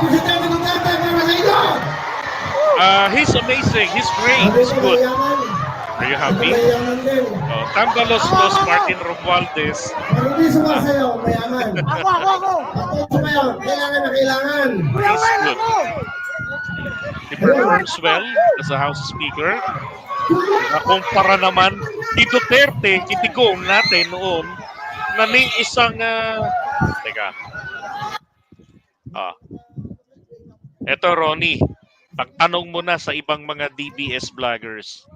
Presidente Duterte para sa inyo! He's amazing. He's great. He's good. Are you happy? Tambalos Martin Romualdez. Hindi sumasayaw, mayaman. Ako! Ako sumayaw, kailangan na kailangan. He's good. He performs well as a House Speaker. Nakumpara naman ni Duterte, kitigong natin noon, na may isang, teka, eto Ronnie, pagtanong mo na sa ibang mga DBS vloggers,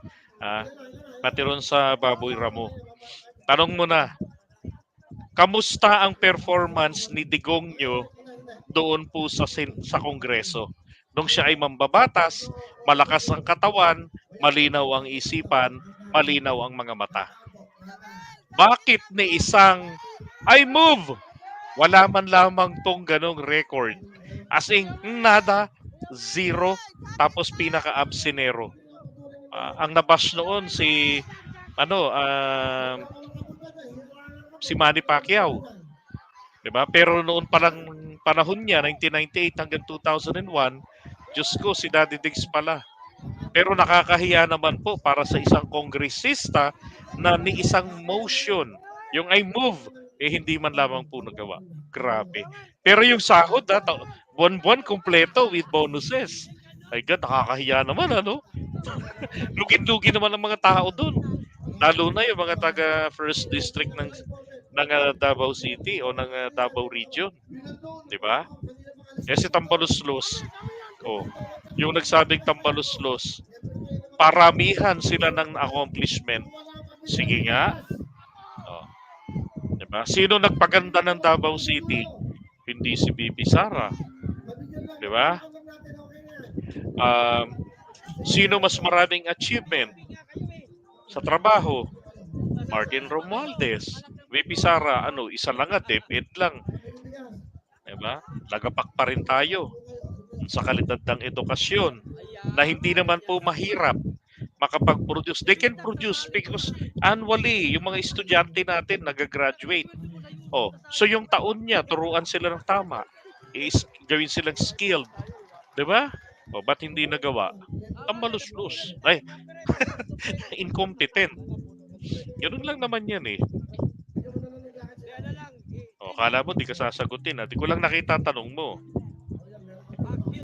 pati ron sa Baboy Ramo, tanong mo na, kamusta ang performance ni Digong nyo doon po sa Kongreso? Nung siya ay mambabatas, malakas ang katawan, malinaw ang isipan, malinaw ang mga mata. Bakit ni isang I move? Wala man lamang tong ganong record. As in, nada, zero, tapos pinaka-absinero. Ang nabash noon si Manny Pacquiao. Diba? Pero noon palang panahon niya, 1998 hanggang 2001, Diyos ko, si Daddy Diggs pala. Pero nakakahiya naman po para sa isang kongresista na ni isang motion, yung I move, hindi man lamang po nagawa. Grabe. Pero yung sahod, buwan-buwan kompleto with bonuses. Ay God, nakakahiya naman, ano? Lugin-lugin naman ang mga tao doon. Lalo na yung mga taga First District ng Davao City o ng Davao Region. Diba? Si Tambaluslos, yung nagsabing Tambaluslos, paramihan sila ng accomplishment. Sige nga. Diba? Sino nagpaganda ng Davao City? Hindi si Bibi Sara. Diba? Sino mas maraming achievement sa trabaho? Martin Romualdez. Bibi Sara, isa lang DepEd lang. Diba? Lagapak pa rin tayo sa kalidad ng edukasyon na hindi naman po mahirap makapag-produce. They can produce because annually, yung mga estudyante natin nag-graduate. So yung taon niya, turuan sila ng tama. Gawin silang skilled. Diba? Ba't hindi nagawa? Ang malus-lus. Ay, incompetent. Ganun lang naman yan eh. Kala mo di ka sasagutin. Di ko lang nakita tanong mo.